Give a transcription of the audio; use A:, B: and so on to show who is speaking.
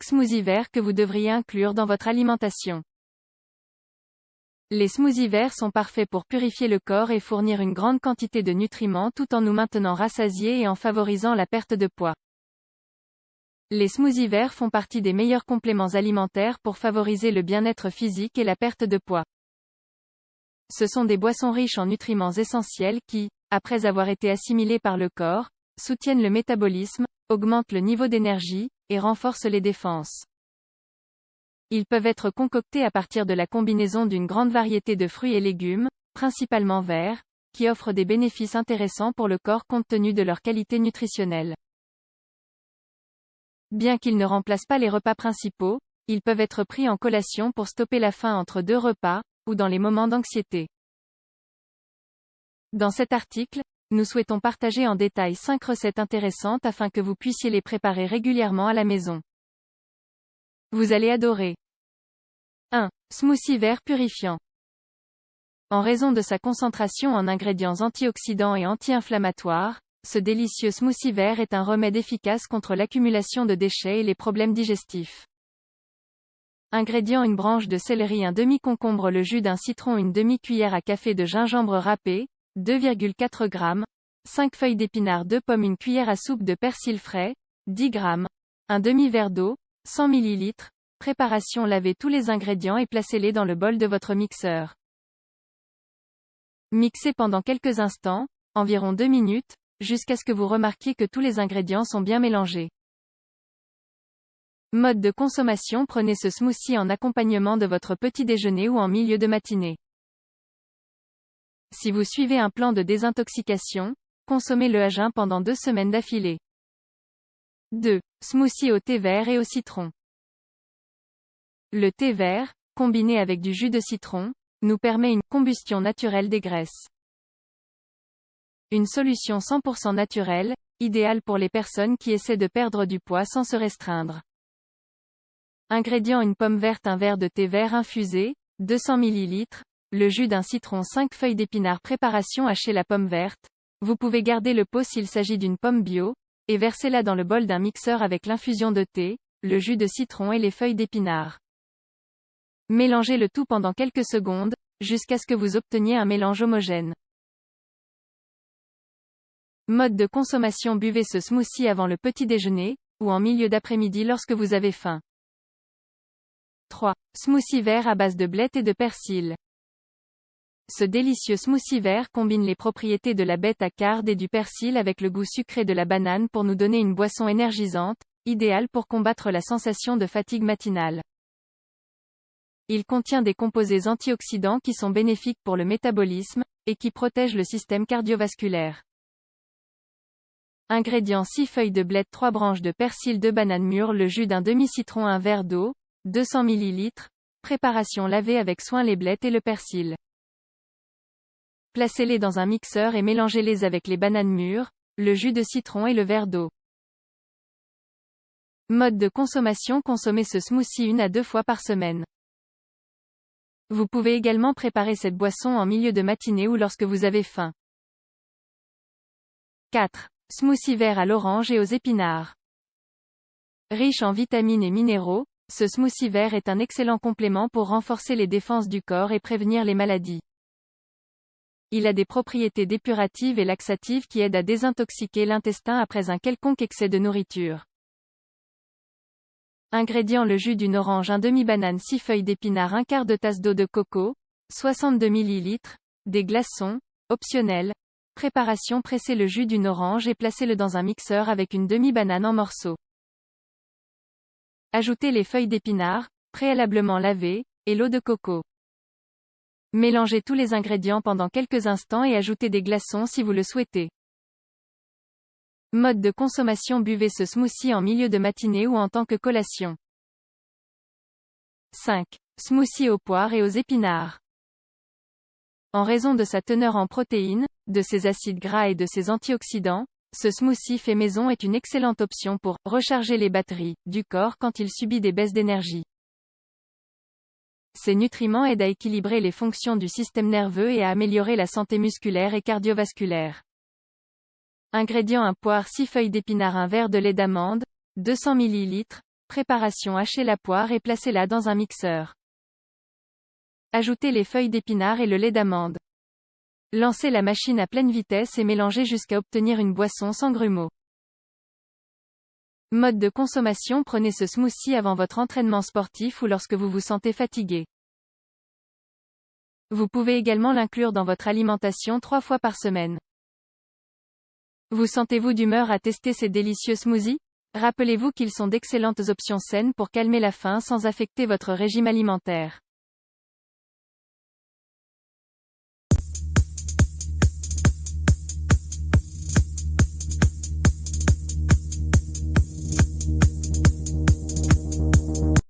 A: 5 smoothies verts que vous devriez inclure dans votre alimentation. Les smoothies verts sont parfaits pour purifier le corps et fournir une grande quantité de nutriments tout en nous maintenant rassasiés et en favorisant la perte de poids. Les smoothies verts font partie des meilleurs compléments alimentaires pour favoriser le bien-être physique et la perte de poids. Ce sont des boissons riches en nutriments essentiels qui, après avoir été assimilés par le corps, soutiennent le métabolisme, augmentent le niveau d'énergie, et renforcent les défenses. Ils peuvent être concoctés à partir de la combinaison d'une grande variété de fruits et légumes, principalement verts, qui offrent des bénéfices intéressants pour le corps compte tenu de leur qualité nutritionnelle. Bien qu'ils ne remplacent pas les repas principaux, ils peuvent être pris en collation pour stopper la faim entre 2 repas, ou dans les moments d'anxiété. Dans cet article, nous souhaitons partager en détail 5 recettes intéressantes afin que vous puissiez les préparer régulièrement à la maison. Vous allez adorer. 1. Smoothie vert purifiant. En raison de sa concentration en ingrédients antioxydants et anti-inflammatoires, ce délicieux smoothie vert est un remède efficace contre l'accumulation de déchets et les problèmes digestifs. Ingrédients: une branche de céleri, un demi-concombre, le jus d'un citron, une demi-cuillère à café de gingembre râpé, 2,4 g, 5 feuilles d'épinards, 2 pommes, une cuillère à soupe de persil frais, 10 g, un demi-verre d'eau, 100 ml. Préparation: lavez tous les ingrédients et placez-les dans le bol de votre mixeur. Mixez pendant quelques instants, environ 2 minutes, jusqu'à ce que vous remarquiez que tous les ingrédients sont bien mélangés. Mode de consommation: prenez ce smoothie en accompagnement de votre petit déjeuner ou en milieu de matinée. Si vous suivez un plan de désintoxication, consommez-le à jeun pendant 2 semaines d'affilée. 2. Smoothie au thé vert et au citron. Le thé vert, combiné avec du jus de citron, nous permet une combustion naturelle des graisses. Une solution 100% naturelle, idéale pour les personnes qui essaient de perdre du poids sans se restreindre. Ingrédients: une pomme verte, un verre de thé vert infusé, 200 ml, le jus d'un citron, 5 feuilles d'épinards. Préparation: hachez la pomme verte. Vous pouvez garder le pot s'il s'agit d'une pomme bio, et versez-la dans le bol d'un mixeur avec l'infusion de thé, le jus de citron et les feuilles d'épinards. Mélangez le tout pendant quelques secondes, jusqu'à ce que vous obteniez un mélange homogène. Mode de consommation: buvez ce smoothie avant le petit déjeuner, ou en milieu d'après-midi lorsque vous avez faim. 3. Smoothie vert à base de blettes et de persil. Ce délicieux smoothie vert combine les propriétés de la bêta-carotène et du persil avec le goût sucré de la banane pour nous donner une boisson énergisante, idéale pour combattre la sensation de fatigue matinale. Il contient des composés antioxydants qui sont bénéfiques pour le métabolisme, et qui protègent le système cardiovasculaire. Ingrédients: 6 feuilles de blettes, 3 branches de persil, 2 bananes mûres, le jus d'un demi-citron, un verre d'eau, 200 ml. Préparation: lavez avec soin les blettes et le persil. Placez-les dans un mixeur et mélangez-les avec les bananes mûres, le jus de citron et le verre d'eau. Mode de consommation: consommez ce smoothie 1 à 2 fois par semaine. Vous pouvez également préparer cette boisson en milieu de matinée ou lorsque vous avez faim. 4. Smoothie vert à l'orange et aux épinards. Riche en vitamines et minéraux, ce smoothie vert est un excellent complément pour renforcer les défenses du corps et prévenir les maladies. Il a des propriétés dépuratives et laxatives qui aident à désintoxiquer l'intestin après un quelconque excès de nourriture. Ingrédients: le jus d'une orange, un demi-banane, 6 feuilles d'épinards, un quart de tasse d'eau de coco, 62 ml, des glaçons, optionnels. Préparation: pressez le jus d'une orange et placez-le dans un mixeur avec une demi-banane en morceaux. Ajoutez les feuilles d'épinards, préalablement lavées, et l'eau de coco. Mélangez tous les ingrédients pendant quelques instants et ajoutez des glaçons si vous le souhaitez. Mode de consommation: buvez ce smoothie en milieu de matinée ou en tant que collation. 5. Smoothie aux poires et aux épinards. En raison de sa teneur en protéines, de ses acides gras et de ses antioxydants, ce smoothie fait maison est une excellente option pour recharger les batteries du corps quand il subit des baisses d'énergie. Ces nutriments aident à équilibrer les fonctions du système nerveux et à améliorer la santé musculaire et cardiovasculaire. Ingrédients: un poire, 6 feuilles d'épinards, un verre de lait d'amande, 200 ml, Préparation: hachez la poire et placez-la dans un mixeur. Ajoutez les feuilles d'épinards et le lait d'amande. Lancez la machine à pleine vitesse et mélangez jusqu'à obtenir une boisson sans grumeaux. Mode de consommation: prenez ce smoothie avant votre entraînement sportif ou lorsque vous vous sentez fatigué. Vous pouvez également l'inclure dans votre alimentation 3 fois par semaine. Vous sentez-vous d'humeur à tester ces délicieux smoothies? Rappelez-vous qu'ils sont d'excellentes options saines pour calmer la faim sans affecter votre régime alimentaire.